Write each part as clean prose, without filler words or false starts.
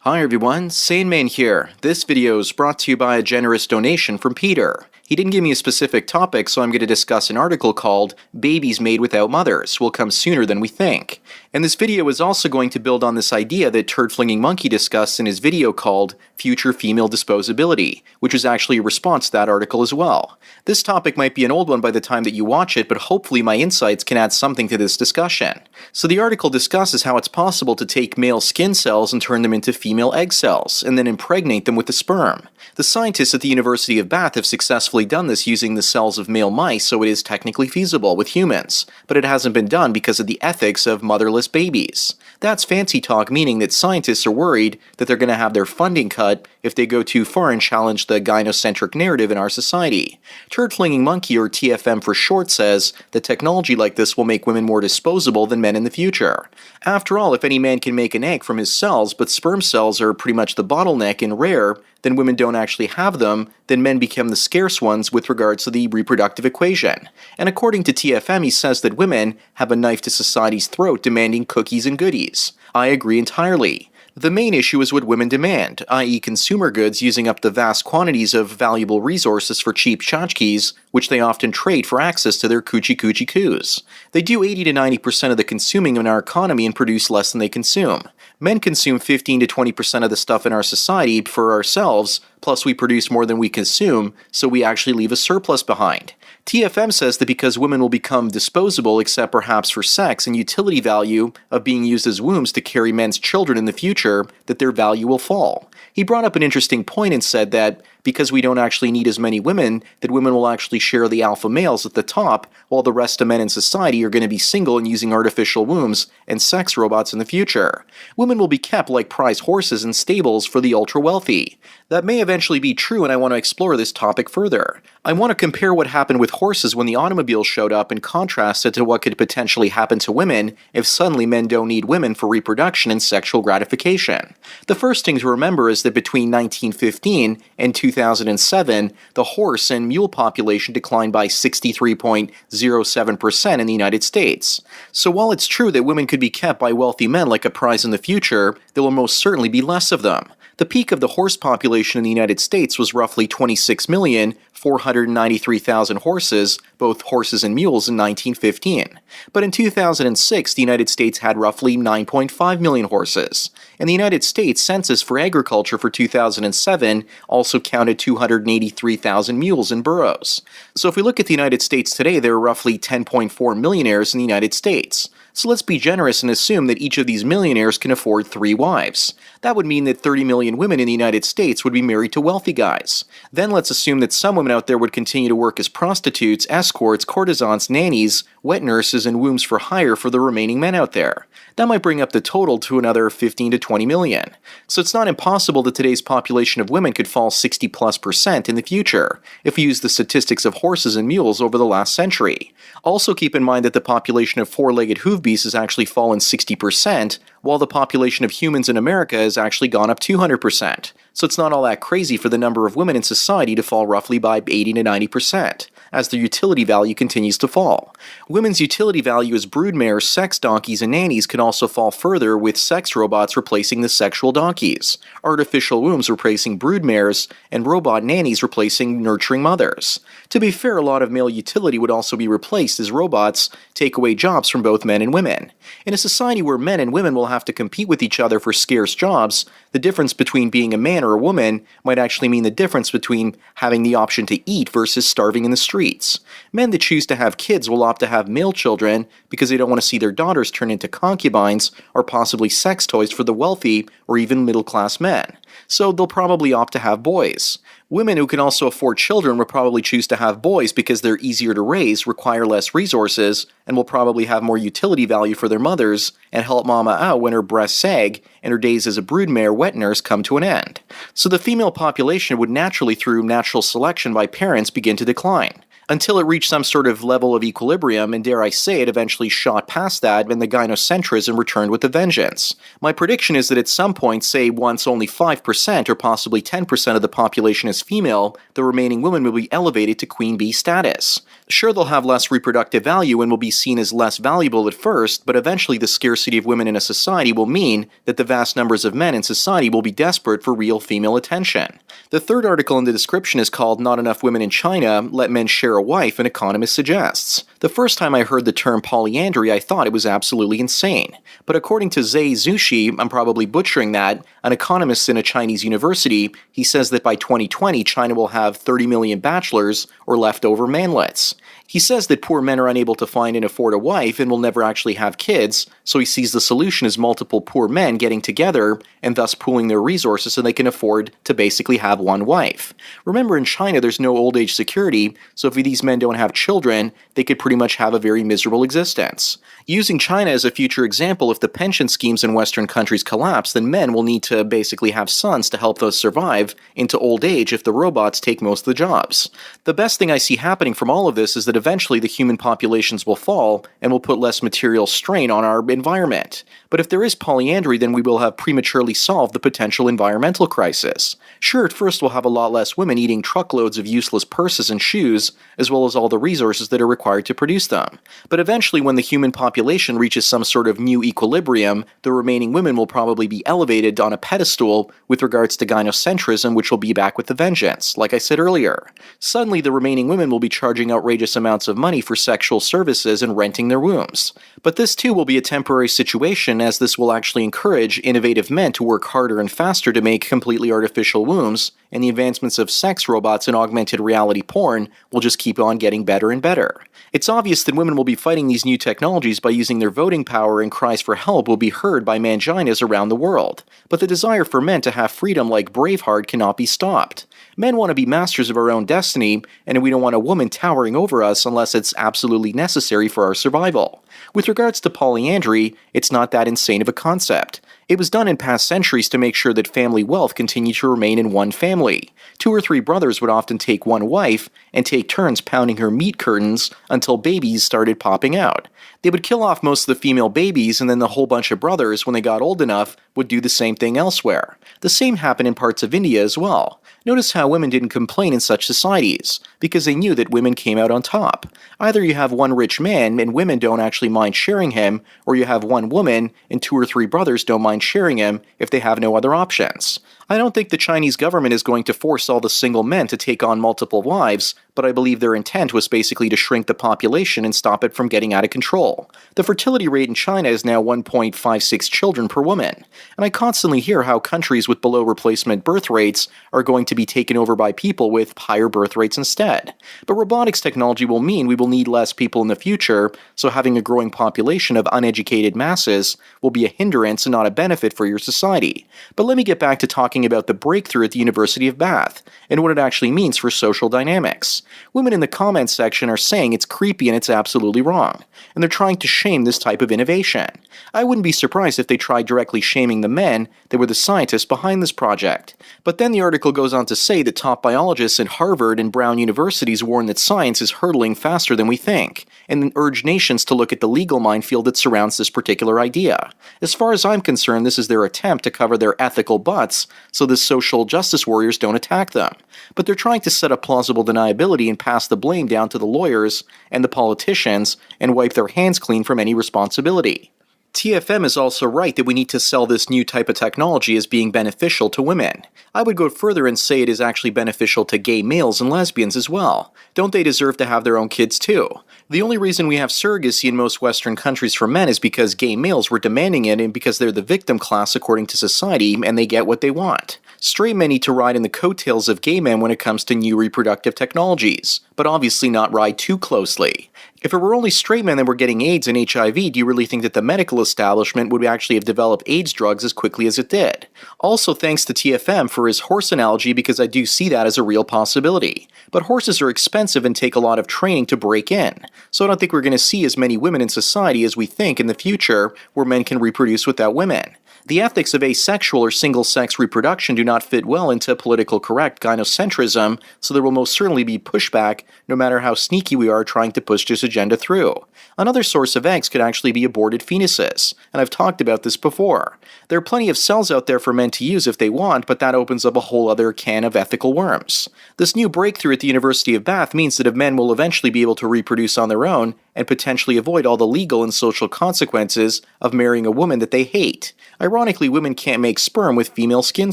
Hi everyone, Sandman here. This video is brought to you by a generous donation from Peter. He didn't give me a specific topic, so I'm going to discuss an article called Babies Made Without Mothers Will Come Sooner Than We Think. And this video is also going to build on this idea that Turd-Flinging Monkey discussed in his video called Future Female Disposability, which was actually a response to that article as well. This topic might be an old one by the time that you watch it, but hopefully my insights can add something to this discussion. So the article discusses how it's possible to take male skin cells and turn them into female egg cells, and then impregnate them with the sperm. The scientists at the University of Bath have successfully done this using the cells of male mice, so it is technically feasible with humans, but it hasn't been done because of the ethics of motherless babies. That's fancy talk, meaning that scientists are worried that they're going to have their funding cut if they go too far and challenge the gynocentric narrative in our society. Turd-Flinging Monkey, or TFM for short, says that technology like this will make women more disposable than men in the future. After all, if any man can make an egg from his cells, but sperm cells are pretty much the bottleneck and rare, then women don't actually have them, then men become the scarce ones with regards to the reproductive equation. And according to TFM, he says that women have a knife to society's throat demanding cookies and goodies. I agree entirely. The main issue is what women demand, i.e. consumer goods using up the vast quantities of valuable resources for cheap chachkis, which they often trade for access to their coochie coos. They do 80 to 90% of the consuming in our economy and produce less than they consume. Men consume 15 to 20% of the stuff in our society for ourselves, plus we produce more than we consume, so we actually leave a surplus behind. TFM says that because women will become disposable except perhaps for sex and utility value of being used as wombs to carry men's children in the future, that their value will fall. He brought up an interesting point and said that because we don't actually need as many women, that women will actually share the alpha males at the top, while the rest of men in society are going to be single and using artificial wombs and sex robots in the future. Women will be kept like prize horses in stables for the ultra-wealthy. That may eventually be true, and I want to explore this topic further. I want to compare what happened with horses when the automobile showed up and contrast it to what could potentially happen to women if suddenly men don't need women for reproduction and sexual gratification. The first thing to remember is that between 1915 and 2007, the horse and mule population declined by 63.07% in the United States. So while it's true that women could be kept by wealthy men like a prize in the future, there will most certainly be less of them. The peak of the horse population in the United States was roughly 26,493,000 horses, both horses and mules, in 1915. But in 2006, the United States had roughly 9.5 million horses. And the United States Census for Agriculture for 2007 also counted 283,000 mules and burros. So if we look at the United States today, there are roughly 10.4 millionaires in the United States. So let's be generous and assume that each of these millionaires can afford 3 wives. That would mean that 30 million women in the United States would be married to wealthy guys. Then let's assume that some women out there would continue to work as prostitutes, escorts, courtesans, nannies, wet nurses, and wombs for hire for the remaining men out there. That might bring up the total to another 15 to 20 million. So it's not impossible that today's population of women could fall 60+% in the future, if we use the statistics of horses and mules over the last century. Also keep in mind that the population of four-legged hoof beasts has actually fallen 60%, while the population of humans in America has actually gone up 200%. So it's not all that crazy for the number of women in society to fall roughly by 80 to 90%, as their utility value continues to fall. Women's utility value as broodmares, sex donkeys, and nannies can also fall further, with sex robots replacing the sexual donkeys, artificial wombs replacing broodmares, and robot nannies replacing nurturing mothers. To be fair, a lot of male utility would also be replaced as robots take away jobs from both men and women. In a society where men and women will have to compete with each other for scarce jobs, the difference between being a man or a woman might actually mean the difference between having the option to eat versus starving in the streets. Men that choose to have kids will opt to have male children because they don't want to see their daughters turn into concubines or possibly sex toys for the wealthy or even middle-class men. So they'll probably opt to have boys. Women who can also afford children will probably choose to have boys because they're easier to raise, require less resources, and will probably have more utility value for their mothers and help mama out when her breasts sag and her days as a broodmare wet nurse come to an end. So the female population would naturally, through natural selection by parents, begin to decline. until it reached some sort of level of equilibrium, and dare I say it eventually shot past that and the gynocentrism returned with a vengeance. My prediction is that at some point, say once only 5% or possibly 10% of the population is female, the remaining women will be elevated to queen bee status. Sure, they'll have less reproductive value and will be seen as less valuable at first, but eventually the scarcity of women in a society will mean that the vast numbers of men in society will be desperate for real female attention. The third article in the description is called "Not Enough Women in China, Let Men Share a Wife, an Economist Suggests." The first time I heard the term polyandry, I thought it was absolutely insane. But according to Zhe Zushi, I'm probably butchering that, an economist in a Chinese university, he says that by 2020 China will have 30 million bachelors or leftover manlets. He says that poor men are unable to find and afford a wife and will never actually have kids, so he sees the solution as multiple poor men getting together and thus pooling their resources so they can afford to basically have one wife. Remember, in China there's no old age security, so if these men don't have children, they could pretty much have a very miserable existence. Using China as a future example, if the pension schemes in Western countries collapse, then men will need to basically have sons to help those survive into old age if the robots take most of the jobs. The best thing I see happening from all of this is that eventually the human populations will fall and will put less material strain on our environment. But if there is polyandry, then we will have prematurely solved the potential environmental crisis. Sure, at first we'll have a lot less women eating truckloads of useless purses and shoes, as well as all the resources that are required to produce them. But eventually, when the human population reaches some sort of new equilibrium, the remaining women will probably be elevated on a pedestal with regards to gynocentrism, which will be back with a vengeance, like I said earlier. Suddenly, the remaining women will be charging outrageous amounts of money for sexual services and renting their wombs. But this too will be a temporary situation, as this will actually encourage innovative men to work harder and faster to make completely artificial wombs, and the advancements of sex robots and augmented reality porn will just keep on getting better and better. It's obvious that women will be fighting these new technologies by using their voting power, and cries for help will be heard by manginas around the world. But the desire for men to have freedom like Braveheart cannot be stopped. Men want to be masters of our own destiny, and we don't want a woman towering over us unless it's absolutely necessary for our survival. With regards to polyandry, it's not that insane of a concept. It was done in past centuries to make sure that family wealth continued to remain in one family. 2 or 3 brothers would often take one wife and take turns pounding her meat curtains until babies started popping out. They would kill off most of the female babies, and then the whole bunch of brothers, when they got old enough, would do the same thing elsewhere. The same happened in parts of India as well. Notice how women didn't complain in such societies, because they knew that women came out on top. Either you have one rich man and women don't actually mind sharing him, or you have one woman and 2 or 3 brothers don't mind sharing him if they have no other options. I don't think the Chinese government is going to force all the single men to take on multiple wives, but I believe their intent was basically to shrink the population and stop it from getting out of control. The fertility rate in China is now 1.56 children per woman, and I constantly hear how countries with below replacement birth rates are going to be taken over by people with higher birth rates instead. But robotics technology will mean we will need less people in the future, so having a growing population of uneducated masses will be a hindrance and not a benefit for your society. But let me get back to talking about the breakthrough at the University of Bath, and what it actually means for social dynamics. Women in the comments section are saying it's creepy and it's absolutely wrong, and they're trying to shame this type of innovation. I wouldn't be surprised if they tried directly shaming the men that were the scientists behind this project. But then the article goes on to say that top biologists at Harvard and Brown universities warn that science is hurtling faster than we think, and urge nations to look at the legal minefield that surrounds this particular idea. As far as I'm concerned, this is their attempt to cover their ethical butts so the social justice warriors don't attack them. But they're trying to set up plausible deniability and pass the blame down to the lawyers and the politicians and wipe their hands clean from any responsibility. TFM is also right that we need to sell this new type of technology as being beneficial to women. I would go further and say it is actually beneficial to gay males and lesbians as well. Don't they deserve to have their own kids too? The only reason we have surrogacy in most Western countries for men is because gay males were demanding it and because they're the victim class according to society and they get what they want. Straight men need to ride in the coattails of gay men when it comes to new reproductive technologies, but obviously not ride too closely. If it were only straight men that were getting AIDS and HIV, do you really think that the medical establishment would actually have developed AIDS drugs as quickly as it did? Also, thanks to TFM for his horse analogy, because I do see that as a real possibility. But horses are expensive and take a lot of training to break in, so I don't think we're going to see as many women in society as we think in the future where men can reproduce without women. The ethics of asexual or single-sex reproduction do not fit well into political correct gynocentrism, so there will most certainly be pushback no matter how sneaky we are trying to push this agenda through. Another source of eggs could actually be aborted fetuses, and I've talked about this before. There are plenty of cells out there for men to use if they want, but that opens up a whole other can of ethical worms. This new breakthrough at the University of Bath means that men will eventually be able to reproduce on their own and potentially avoid all the legal and social consequences of marrying a woman that they hate. Ironically, women can't make sperm with female skin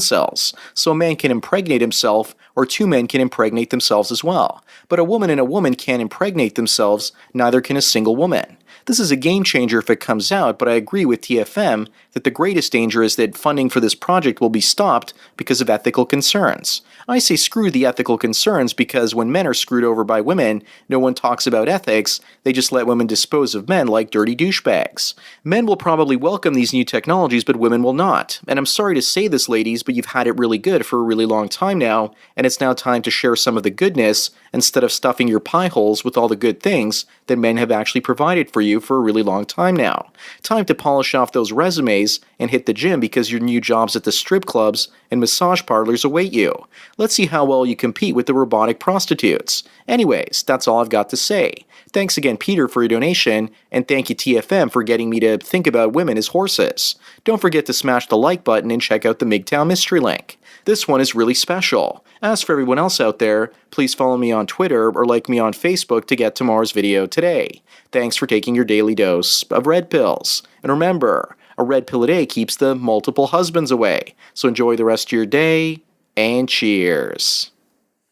cells, so a man can impregnate himself, or two men can impregnate themselves as well. But a woman and a woman can't impregnate themselves, neither can a single woman. This is a game changer if it comes out, but I agree with TFM that the greatest danger is that funding for this project will be stopped because of ethical concerns. I say screw the ethical concerns because when men are screwed over by women, no one talks about ethics, they just let women dispose of men like dirty douchebags. Men will probably welcome these new technologies, but women will not. And I'm sorry to say this, ladies, but you've had it really good for a really long time now, and it's now time to share some of the goodness instead of stuffing your pie holes with all the good things that men have actually provided for you for a really long time now. Time to polish off those resumes and hit the gym because your new jobs at the strip clubs and massage parlors await you. Let's see how well you compete with the robotic prostitutes. Anyways, that's all I've got to say. Thanks again, Peter, for your donation, and thank you, TFM, for getting me to think about women as horses. Don't forget to smash the like button and check out the MGTOW mystery link. This one is really special. As for everyone else out there, please follow me on Twitter or like me on Facebook to get tomorrow's video today. Thanks for taking your daily dose of red pills. And remember, a red pill a day keeps the multiple husbands away. So enjoy the rest of your day, and cheers.